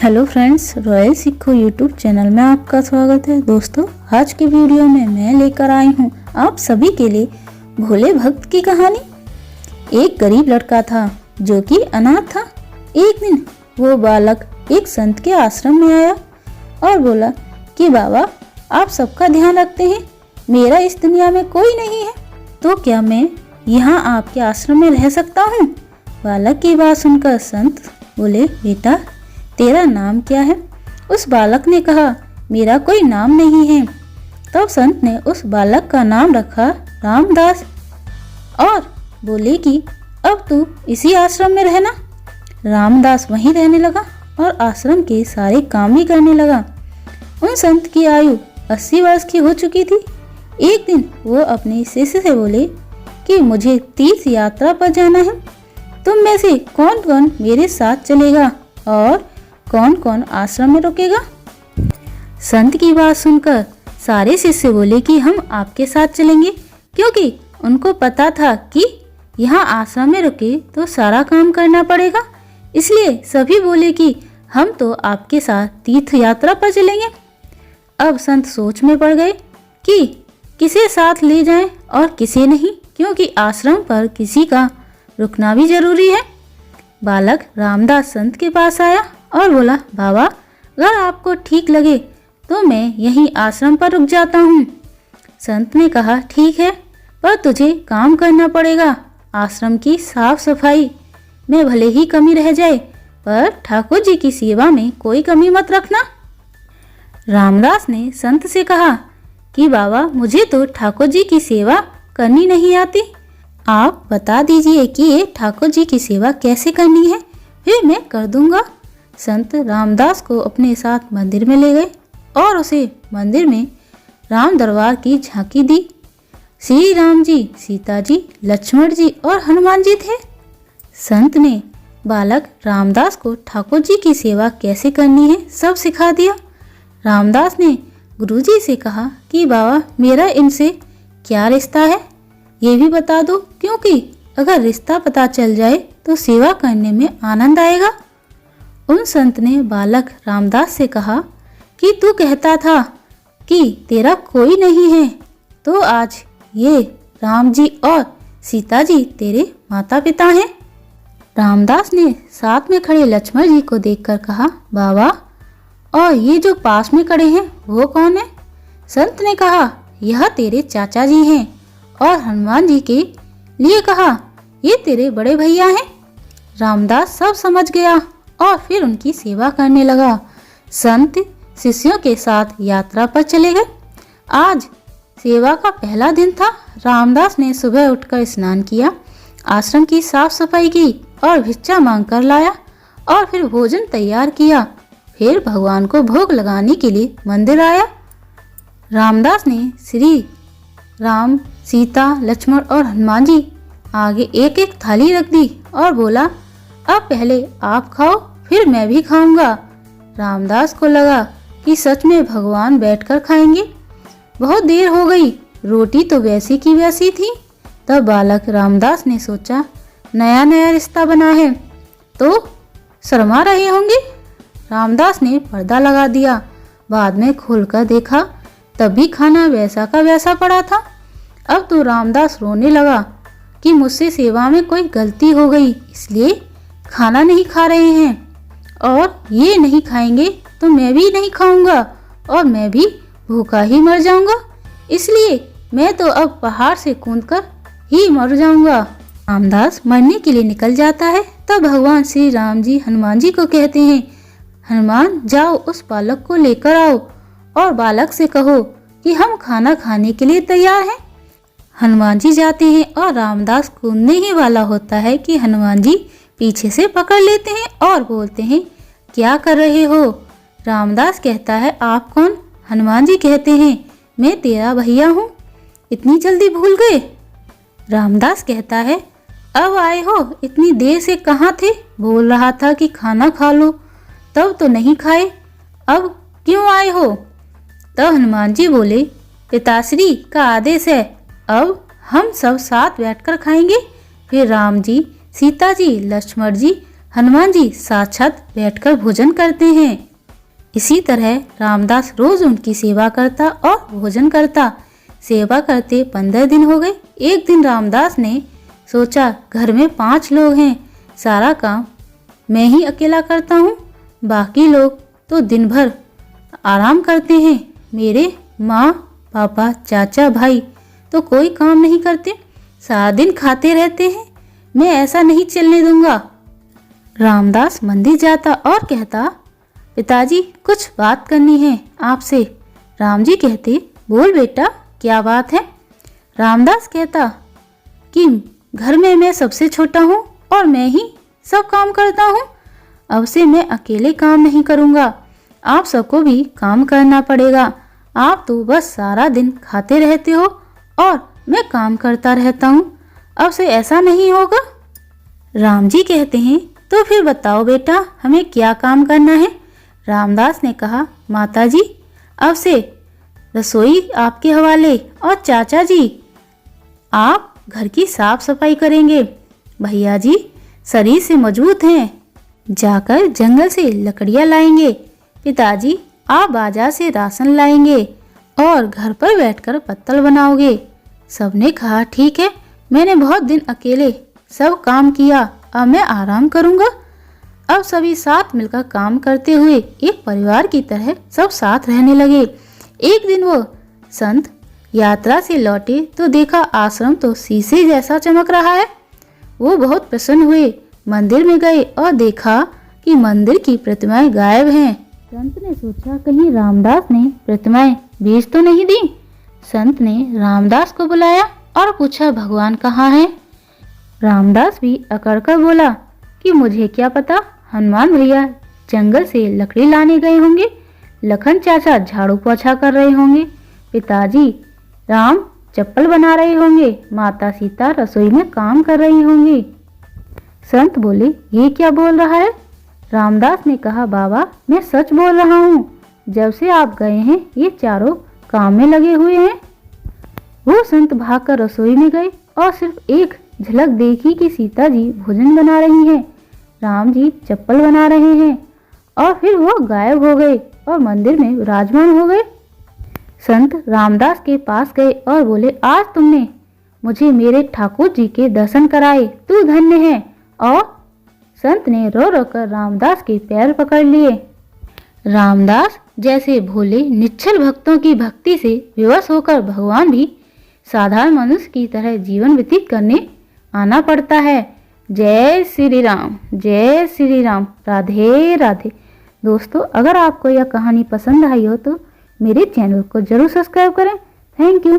Hello friends, royal सिक्खो YouTube channel में आपका स्वागत है। दोस्तों, आज की वीडियो में मैं लेकर आई हूँ आप सभी के लिए भोले भक्त की कहानी। एक गरीब लड़का था जो कि अनाथ था। एक दिन वो बालक एक संत के आश्रम में आया और बोला कि बाबा, आप सबका ध्यान रखते हैं, मेरा इस दुनिया में कोई नहीं है, तो क्या मैं यहाँ आपके आश्रम में रह सकता हूँ? बालक की बात सुनकर संत बोले, बेटा तेरा नाम क्या है? उस बालक ने कहा, मेरा कोई नाम नहीं है। तब संत ने उस बालक का नाम रखा रामदास और बोले कि अब तू इसी आश्रम में रहना। रामदास वहीं रहने लगा और आश्रम के सारे काम भी करने लगा। उन संत की आयु 80 वर्ष की हो चुकी थी। एक दिन वो अपने शिष्य से बोले कि मुझे तीर्थ यात्रा पर जाना है, तुम में से कौन कौन मेरे साथ चलेगा और कौन कौन आश्रम में रुकेगा? संत की बात सुनकर सारे शिष्य बोले कि हम आपके साथ चलेंगे, क्योंकि उनको पता था कि यहाँ आश्रम में रुके तो सारा काम करना पड़ेगा। इसलिए सभी बोले कि हम तो आपके साथ तीर्थ यात्रा पर चलेंगे। अब संत सोच में पड़ गए कि किसे साथ ले जाएं और किसे नहीं, क्योंकि आश्रम पर किसी का रुकना भी जरूरी है। बालक रामदास संत के पास आया और बोला, बाबा, अगर आपको ठीक लगे तो मैं यहीं आश्रम पर रुक जाता हूँ। संत ने कहा, ठीक है, पर तुझे काम करना पड़ेगा। आश्रम की साफ सफाई में भले ही कमी रह जाए, पर ठाकुर जी की सेवा में कोई कमी मत रखना। रामदास ने संत से कहा कि बाबा, मुझे तो ठाकुर जी की सेवा करनी नहीं आती, आप बता दीजिए कि ये ठाकुर जी की सेवा कैसे करनी है, फिर मैं कर दूंगा। संत रामदास को अपने साथ मंदिर में ले गए और उसे मंदिर में राम दरबार की झांकी दी। श्री राम जी, सीता जी, लक्ष्मण जी और हनुमान जी थे। संत ने बालक रामदास को ठाकुर जी की सेवा कैसे करनी है सब सिखा दिया। रामदास ने गुरुजी से कहा कि बाबा, मेरा इनसे क्या रिश्ता है ये भी बता दो, क्योंकि अगर रिश्ता पता चल जाए तो सेवा करने में आनंद आएगा। उन संत ने बालक रामदास से कहा कि तू कहता था कि तेरा कोई नहीं है, तो आज ये राम जी और सीता जी तेरे माता पिता हैं। रामदास ने साथ में खड़े लक्ष्मण जी को देखकर कहा, बाबा, और ये जो पास में खड़े हैं वो कौन है? संत ने कहा, यह तेरे चाचा जी हैं। और हनुमान जी के लिए कहा, ये तेरे बड़े भैया हैं। रामदास सब समझ गया और फिर उनकी सेवा करने लगा। संत शिष्यों के साथ यात्रा पर चले गए। आज सेवा का पहला दिन था। रामदास ने सुबह उठकर स्नान किया, आश्रम की साफ सफाई की और भिक्षा मांग कर लाया और फिर भोजन तैयार किया। फिर भगवान को भोग लगाने के लिए मंदिर आया। रामदास ने श्री राम, सीता, लक्ष्मण और हनुमान जी आगे एक एक थाली रख दी और बोला, अब पहले आप खाओ, फिर मैं भी खाऊंगा। रामदास को लगा कि सच में भगवान बैठकर खाएंगे। बहुत देर हो गई, रोटी तो वैसी की वैसी थी। तब बालक रामदास ने सोचा, नया नया रिश्ता बना है तो शर्मा रहे होंगे। रामदास ने पर्दा लगा दिया। बाद में खोलकर देखा, तब भी खाना वैसा का वैसा पड़ा था। अब तो रामदास रोने लगा कि मुझसे सेवा में कोई गलती हो गई, इसलिए खाना नहीं खा रहे हैं, और ये नहीं खाएंगे तो मैं भी नहीं खाऊंगा और मैं भी भूखा ही मर जाऊंगा, इसलिए मैं तो अब पहाड़ से कूदकर ही मर जाऊंगा। रामदास मरने के लिए निकल जाता है। तब भगवान श्री राम जी हनुमान जी को कहते हैं, हनुमान, जाओ उस बालक को लेकर आओ और बालक से कहो कि हम खाना खाने के लिए तैयार हैं। हनुमान जी जाते हैं और रामदास कूदने ही वाला होता है कि हनुमान जी पीछे से पकड़ लेते हैं और बोलते हैं, क्या कर रहे हो? रामदास कहता है, आप कौन? हनुमान जी कहते हैं, मैं तेरा भैया हूँ, इतनी जल्दी भूल गए? रामदास कहता है, अब आए हो, इतनी देर से कहाँ थे? बोल रहा था कि खाना खा लो, तब तो नहीं खाए, अब क्यों आए हो? तब हनुमान जी बोले, पिताश्री का आदेश है, अब हम सब साथ बैठकर खाएंगे। फिर राम जी, सीता जी, लक्ष्मण जी, हनुमान जी साक्षात बैठकर भोजन करते हैं। इसी तरह रामदास रोज उनकी सेवा करता और भोजन करता। सेवा करते 15 दिन हो गए। एक दिन रामदास ने सोचा, घर में 5 लोग हैं, सारा काम मैं ही अकेला करता हूँ, बाकी लोग तो दिन भर आराम करते हैं। मेरे माँ, पापा, चाचा, भाई तो कोई काम नहीं करते, सारा दिन खाते रहते हैं। मैं ऐसा नहीं चलने दूंगा। रामदास मंदिर जाता और कहता, पिताजी कुछ बात करनी है आपसे। राम जी कहते, बोल बेटा, क्या बात है? रामदास कहता कि घर में मैं सबसे छोटा हूँ और मैं ही सब काम करता हूँ। अब से मैं अकेले काम नहीं करूँगा, आप सबको भी काम करना पड़ेगा। आप तो बस सारा दिन खाते रहते हो और मैं काम करता रहता हूँ। अब से ऐसा नहीं होगा। राम जी कहते हैं, तो फिर बताओ बेटा, हमें क्या काम करना है? रामदास ने कहा, माताजी अब से रसोई आपके हवाले और चाचा जी आप घर की साफ सफाई करेंगे। भैया जी शरीर से मजबूत हैं, जाकर जंगल से लकड़ियाँ लाएंगे। पिताजी आप बाजार से राशन लाएंगे और घर पर बैठकर पत्तल बनाओगे। सबने कहा, ठीक है, मैंने बहुत दिन अकेले सब काम किया, अब मैं आराम करूँगा। अब सभी साथ मिलकर काम करते हुए एक परिवार की तरह सब साथ रहने लगे। एक दिन वो संत यात्रा से लौटे तो देखा आश्रम तो शीशे जैसा चमक रहा है। वो बहुत प्रसन्न हुए, मंदिर में गए और देखा कि मंदिर की प्रतिमाएं गायब हैं। संत ने सोचा, कहीं रामदास ने प्रतिमाएं बेच तो नहीं दी। संत ने रामदास को बुलाया और पूछा, भगवान कहाँ हैं? रामदास भी अकड़कर बोला कि मुझे क्या पता, हनुमान भैया जंगल से लकड़ी लाने गए होंगे, लखन चाचा झाड़ू पोछा कर रहे होंगे, पिताजी राम चप्पल बना रहे होंगे, माता सीता रसोई में काम कर रही होंगी। संत बोले, ये क्या बोल रहा है? रामदास ने कहा, बाबा मैं सच बोल रहा हूँ, जब से आप गए हैं ये चारों काम में लगे हुए हैं। वो संत भागकर रसोई में गए और सिर्फ एक झलक देखी कि सीता जी भोजन बना रही हैं, राम जी चप्पल बना रहे हैं, और फिर वो गायब हो गए और मंदिर में विराजमान हो गए। संत रामदास के पास गए और बोले, आज तुमने मुझे मेरे ठाकुर जी के दर्शन कराए, तू धन्य है। और संत ने रो रो कर रामदास के पैर पकड़ लिए। रामदास जैसे भोले निश्चल भक्तों की भक्ति से विवश होकर भगवान भी साधारण मनुष्य की तरह जीवन व्यतीत करने आना पड़ता है। जय श्री राम, जय श्री राम, राधे राधे। दोस्तों, अगर आपको यह कहानी पसंद आई हो तो मेरे चैनल को जरूर सब्सक्राइब करें। Thank you.